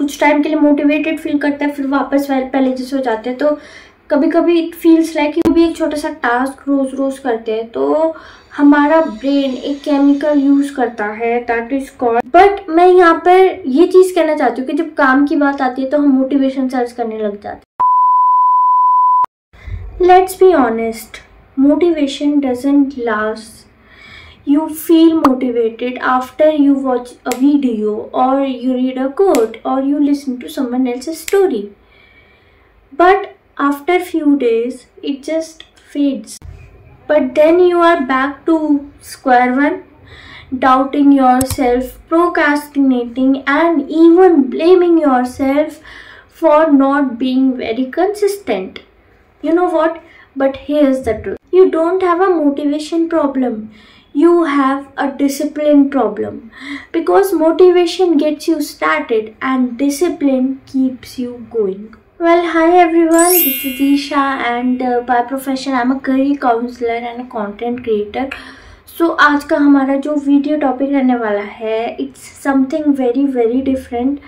कुछ टाइम के लिए मोटिवेटेड फील करते हैं, फिर वापस पहले जैसे हो जाते हैं। तो कभी कभी इट फील्स लाइक कि भी एक छोटा सा टास्क रोज रोज करते हैं तो हमारा ब्रेन एक केमिकल यूज करता है दैट इज कॉल्ड, बट मैं यहाँ पर ये चीज कहना चाहती हूँ कि जब काम की बात आती है तो हम मोटिवेशन सर्च करने लग जाते हैं। Let's be honest, motivation doesn't last. You feel motivated after you watch a video or you read a quote or you listen to someone else's story. But after few days, it just fades. But then you are back to square one, doubting yourself, procrastinating and even blaming yourself for not being very consistent. You know what? But here's the truth. You don't have a motivation problem. You have a discipline problem, because motivation gets you started and discipline keeps you going. Well, hi everyone, this is Isha and by profession I'm a career counselor and a content creator. So आज का हमारा जो video topic रहने वाला है it's something very very different.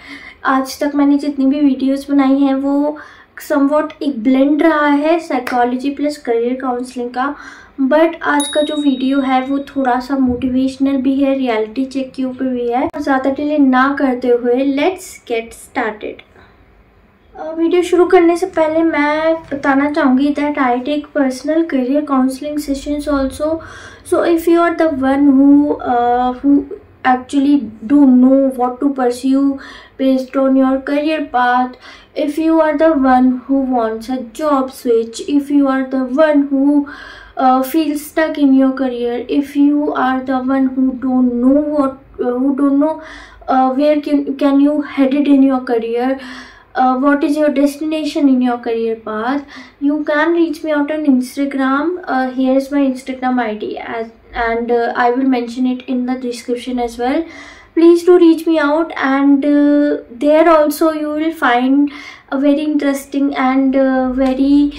आज तक मैंने जितनी भी वीडियोस बनाई हैं वो समवॉट एक ब्लेंड रहा है साइकोलॉजी प्लस करियर काउंसलिंग का, बट आज का जो वीडियो है वो थोड़ा सा मोटिवेशनल भी है, रियलिटी चेक के ऊपर भी है। ज़्यादा डिले ना करते हुए लेट्स गेट स्टार्टेड। वीडियो शुरू करने से पहले मैं बताना चाहूँगी that I take personal career counselling sessions also. So if you are the one who actually don't know what to pursue based on your career path, if you are the one who wants a job switch, if you are the one who feels stuck in your career, if you are the one who don't know where can you headed in your career, what is your destination in your career path, you can reach me out on Instagram. Here is my Instagram ID and I will mention it in the description as well. Please do reach me out, and there also you will find a very interesting and very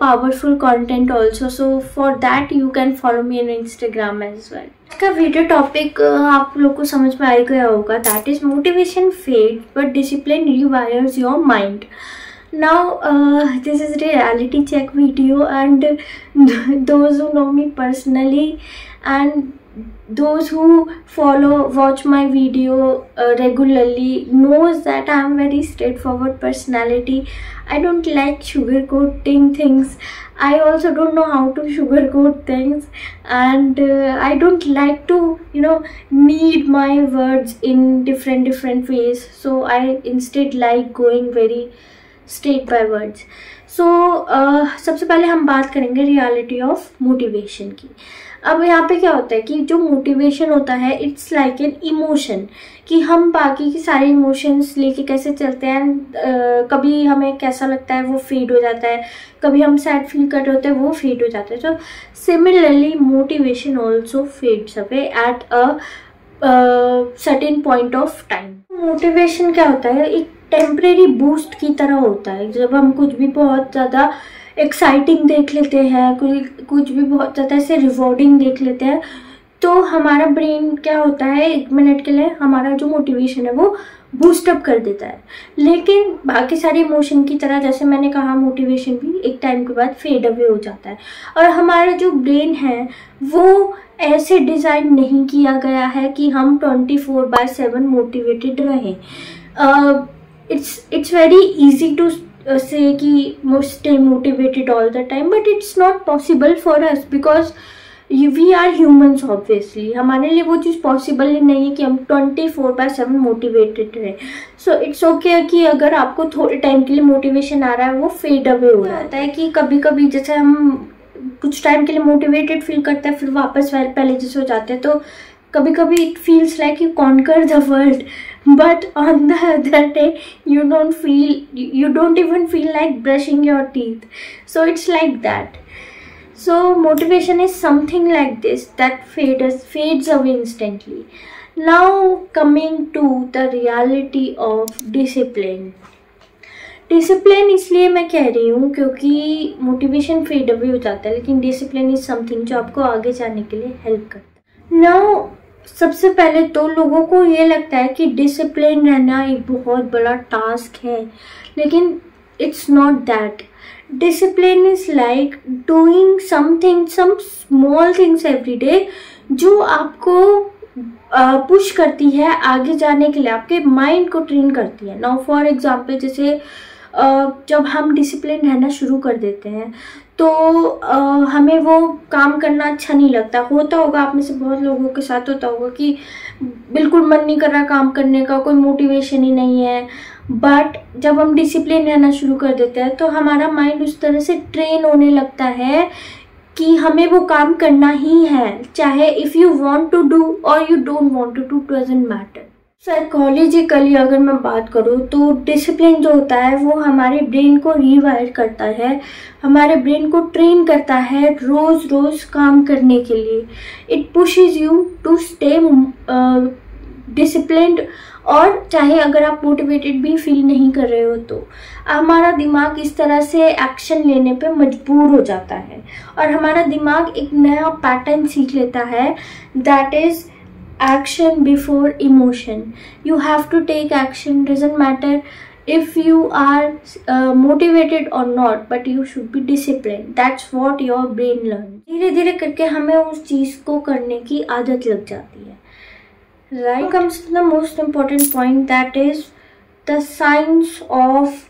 powerful content also. So for that you can follow me on Instagram as well. इसका video topic आप लोग को समझ में आ गया होगा, that is motivation fade but discipline rewires your mind. Now this is a reality check video, and those who know me personally and those who watch my video regularly knows that I am very straightforward personality. I don't like sugarcoating things. I also don't know how to sugarcoat things, and I don't like to knead my words in different ways. So I instead like going very straight by words. So सबसे पहले हम बात करेंगे reality of motivation की. अब यहाँ पे क्या होता है कि जो मोटिवेशन होता है इट्स लाइक एन इमोशन, कि हम बाकी के सारे इमोशंस लेके कैसे चलते हैं. कभी हमें कैसा लगता है वो फेड हो जाता है, कभी हम सैड फील कर रहे होते हैं वो फेड हो जाता है. तो similarly motivation also fades away at a certain point of time. Motivation क्या होता है, एक टेम्परेरी बूस्ट की तरह होता है. जब हम कुछ भी बहुत ज़्यादा एक्साइटिंग देख लेते हैं, कुछ भी बहुत ज़्यादा ऐसे रिवॉर्डिंग देख लेते हैं, तो हमारा ब्रेन क्या होता है, 1 मिनट के लिए हमारा जो मोटिवेशन है वो बूस्टअप कर देता है. लेकिन बाकी सारे इमोशन की तरह जैसे मैंने कहा मोटिवेशन भी एक टाइम के बाद फेड अवे हो जाता है. और हमारा जो ब्रेन है वो ऐसे डिज़ाइन नहीं किया गया है कि हम 24/7 मोटिवेटेड रहें. It's very easy to say कि stay motivated all the time, but it's not possible for us because we are humans obviously. हमारे लिए वो चीज़ पॉसिबल ही नहीं है कि हम 24/7 मोटिवेटेड रहें. सो इट्स ओके कि अगर आपको थोड़े टाइम के लिए मोटिवेशन आ रहा है वो फेड अवे हो जाता है. कि कभी कभी जैसे हम कुछ टाइम के लिए मोटिवेटेड फील करते हैं, फिर वापस पहले जैसे हो जाते हैं. तो कभी कभी it feels like you conquer the world, but on the other day you don't even feel like brushing your teeth. So it's like that. So motivation is something like this that fades away instantly. Now coming to the reality of discipline. Discipline इसलिए मैं कह रही हूँ क्योंकि motivation fade away हो जाता है, लेकिन डिसिप्लिन इज समथिंग जो आपको आगे जाने के लिए हेल्प करता है. नाउ सबसे पहले तो लोगों को ये लगता है कि डिसिप्लिन रहना एक बहुत बड़ा टास्क है, लेकिन it's not that. Discipline is like doing something, some small things every day जो आपको पुश करती है आगे जाने के लिए, आपके माइंड को ट्रेन करती है. नाउ फॉर एग्जांपल, जैसे जब हम डिसिप्लिन रहना शुरू कर देते हैं तो हमें वो काम करना अच्छा नहीं लगता. होता होगा आप में से बहुत लोगों के साथ होता होगा कि बिल्कुल मन नहीं कर रहा काम करने का, कोई मोटिवेशन ही नहीं है. बट जब हम डिसिप्लिन रहना शुरू कर देते हैं तो हमारा माइंड उस तरह से ट्रेन होने लगता है कि हमें वो काम करना ही है, चाहे if you want to do और you don't want to do, doesn't matter. Psychologically अगर मैं बात करूँ तो डिसिप्लिन जो होता है वो हमारे ब्रेन को रिवायर करता है, हमारे ब्रेन को ट्रेन करता है रोज़ रोज़ काम करने के लिए. It pushes you to stay disciplined, और चाहे अगर आप मोटिवेटेड भी फील नहीं कर रहे हो तो हमारा दिमाग इस तरह से एक्शन लेने पे मजबूर हो जाता है और हमारा दिमाग एक नया पैटर्न सीख लेता है, that is action before emotion. You have to take action, doesn't matter if you are motivated or not, but you should be disciplined. That's what your brain learns. धीरे धीरे करके हमें उस चीज़ को करने की आदत लग जाती है. Right comes to the most important point, that is the science of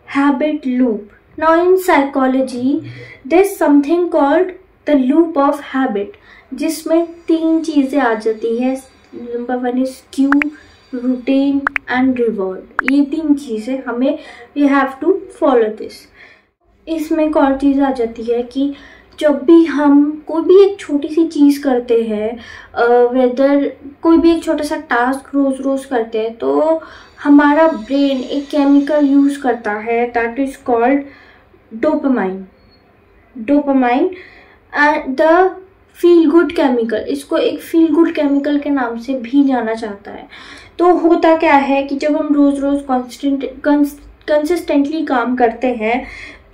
habit loop. Now in psychology there's something called the loop of habit, जिसमें 3 चीज़ें आ जाती है. Number 1 is cue, routine and reward. ये 3 चीज़ें हमें we have to follow this. इसमें एक और चीज़ आ जाती है कि जब भी हम कोई भी एक छोटी सी चीज़ करते हैं, वेदर कोई भी एक छोटा सा टास्क रोज़ रोज़ करते हैं, तो हमारा ब्रेन एक केमिकल यूज़ करता है, that is called dopamine. Dopamine the feel good chemical, इसको एक फील गुड केमिकल के नाम से भी जाना जाता है. तो होता क्या है कि जब हम रोज़ रोज़ कंसिस्टेंटली काम करते हैं,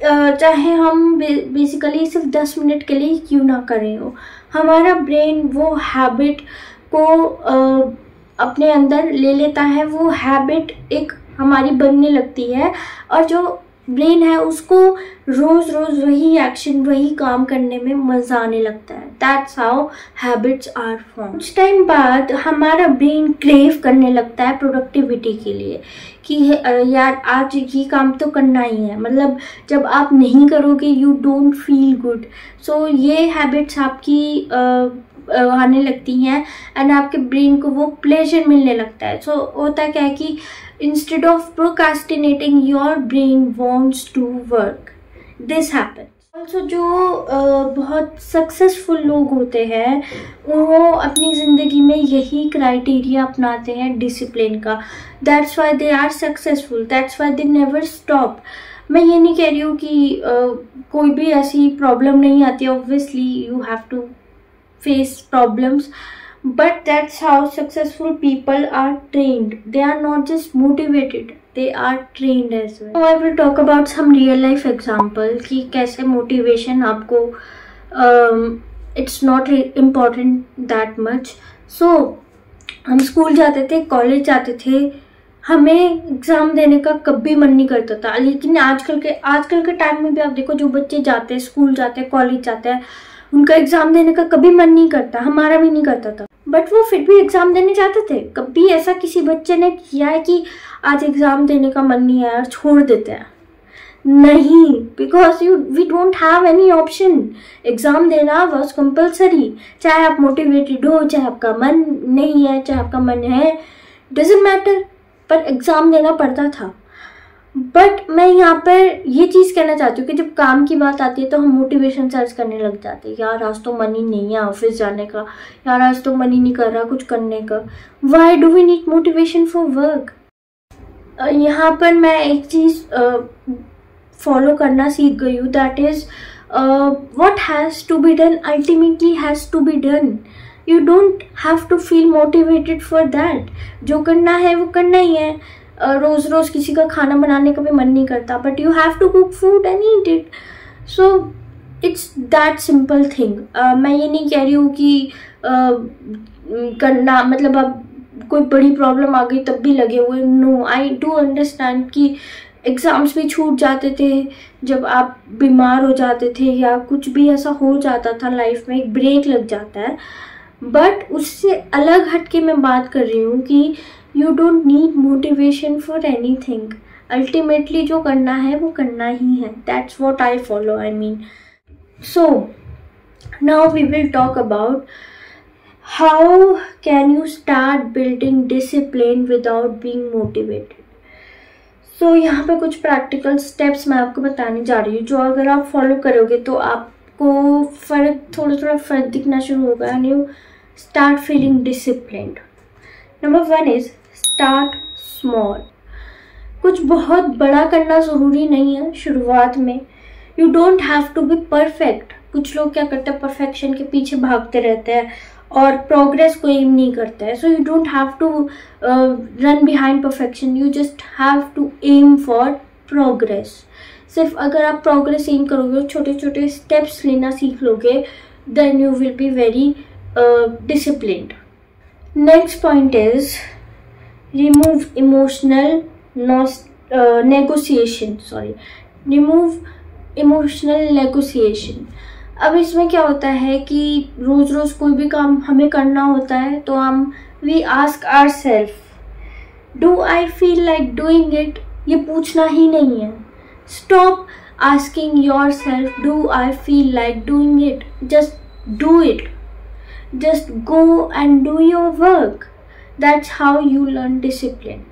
चाहे हम बेसिकली सिर्फ 10 मिनट के लिए क्यों ना करें हो, हमारा ब्रेन वो हैबिट को अपने अंदर ले लेता है. वो हैबिट एक हमारी बनने लगती है और जो ब्रेन है उसको रोज़ रोज़ वही एक्शन, वही काम करने में मज़ा आने लगता है. That's how habits are form. कुछ टाइम बाद हमारा ब्रेन क्रेव करने लगता है प्रोडक्टिविटी के लिए कि यार आज ये काम तो करना ही है. मतलब जब आप नहीं करोगे यू डोंट फील गुड. सो ये हैबिट्स आपकी आने लगती हैं एंड आपके ब्रेन को वो प्लेजर मिलने लगता है. सो होता क्या है कि instead of procrastinating, your brain wants to work. This happens. Also जो बहुत सक्सेसफुल लोग होते हैं वो अपनी ज़िंदगी में यही क्राइटेरिया अपनाते हैं डिसिप्लिन का. That's why they are successful. That's why they never stop. मैं ये नहीं कह रही हूँ कि कोई भी ऐसी प्रॉब्लम नहीं आती. Obviously you have to face problems. But that's how successful people are trained. They are not just motivated, they are trained as well. Now I will talk about some real life example कि कैसे motivation आपको it's not important that much. So हम school जाते थे, college जाते थे, हमें exam देने का कभी मन नहीं करता था. लेकिन आजकल के टाइम में भी आप देखो, जो बच्चे जाते हैं स्कूल जाते हैं कॉलेज जाते हैं, उनका एग्ज़ाम देने का कभी मन नहीं करता. हमारा भी नहीं करता था, बट वो फिर भी एग्ज़ाम देने जाते थे. कभी ऐसा किसी बच्चे ने किया है कि आज एग्ज़ाम देने का मन नहीं है यार छोड़ देते हैं? नहीं, because we don't have any option. Exam देना वॉज कंपल्सरी. चाहे आप मोटिवेटेड हो, चाहे आपका मन नहीं है, चाहे आपका मन है, डजेंट मैटर, पर एग्ज़ाम देना पड़ता था. बट मैं यहाँ पर ये चीज़ कहना चाहती हूँ कि जब काम की बात आती है तो हम मोटिवेशन सर्च करने लग जाते हैं. यार आज तो मन ही नहीं है ऑफिस जाने का, यार आज तो मन ही नहीं कर रहा कुछ करने का. Why do we need motivation for work? यहाँ पर मैं एक चीज़ फॉलो करना सीख गई हूँ, that is what has to be done ultimately has to be done. You don't have to feel motivated for that. जो करना है वो करना ही है. रोज़ रोज़ किसी का खाना बनाने का भी मन नहीं करता, but you have to cook food and eat it. So it's that simple thing. मैं ये नहीं कह रही हूँ कि करना, मतलब अब कोई बड़ी प्रॉब्लम आ गई तब भी लगे हुए। नो, आई डू अंडरस्टैंड कि एग्ज़ाम्स भी छूट जाते थे जब आप बीमार हो जाते थे या कुछ भी ऐसा हो जाता था लाइफ में, एक ब्रेक लग जाता है। बट उससे अलग हट के मैं बात कर रही हूँ कि you don't need motivation for anything. Ultimately जो करना है वो करना ही है। That's what I follow, I mean. So now we will talk about how can you start building discipline without being motivated. So यहाँ पे कुछ प्रैक्टिकल स्टेप्स मैं आपको बताने जा रही हूँ, जो अगर आप फॉलो करोगे तो आपको थोड़ा थोड़ा फ़र्क दिखना शुरू होगा and you start feeling disciplined. Number 1 is start small. कुछ बहुत बड़ा करना ज़रूरी नहीं है शुरुआत में। You don't have to be perfect. कुछ लोग क्या करते हैं, परफेक्शन के पीछे भागते रहते हैं और प्रोग्रेस को एम नहीं करता है। So you don't have to run behind perfection, you just have to aim for progress. सिर्फ अगर आप प्रोग्रेस एम करोगे और छोटे छोटे स्टेप्स लेना सीख लोगे, then you will be very disciplined. Next point is remove emotional remove emotional negotiation. अब इसमें क्या होता है कि रोज़ रोज़ कोई भी काम हमें करना होता है तो हम we ask our self, do I feel like doing it. ये पूछना ही नहीं है। Stop asking your self, do I feel like doing it. Just do it, just go and do your work. That's how you learn discipline.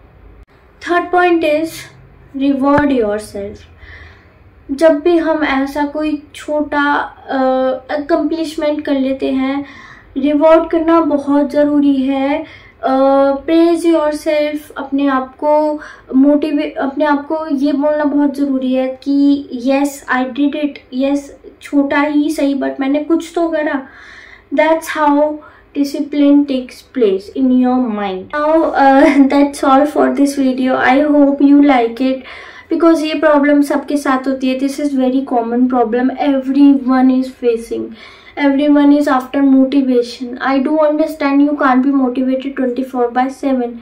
Third point is reward your self. जब भी हम ऐसा कोई छोटा अकम्पलिशमेंट कर लेते हैं, reward करना बहुत ज़रूरी है। Praise your self. अपने आप को ये बोलना बहुत ज़रूरी है कि yes I did it, yes छोटा ही सही बट मैंने कुछ तो करा। That's how discipline takes place in your mind. Now that's all for this video. I hope you like it because ये problem सबके साथ होती है. This is very common problem everyone is facing. Everyone is after motivation. I do understand you can't be motivated 24/7.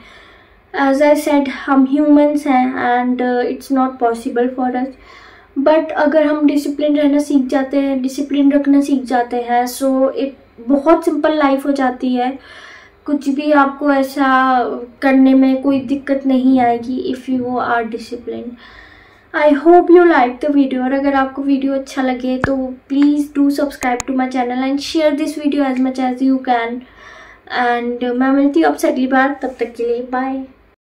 As I said, हम humans हैं and it's not possible for us. But अगर हम discipline रहना सीख जाते हैं, discipline रखना सीख जाते हैं, सो एक बहुत सिंपल लाइफ हो जाती है। कुछ भी आपको ऐसा करने में कोई दिक्कत नहीं आएगी if you are discipline. I hope you like the video. और अगर आपको वीडियो अच्छा लगे तो please do subscribe to my channel and share this video as much as you can. And मैं मिलती हूँ आपसे अगली बार, तब तक के लिए बाय।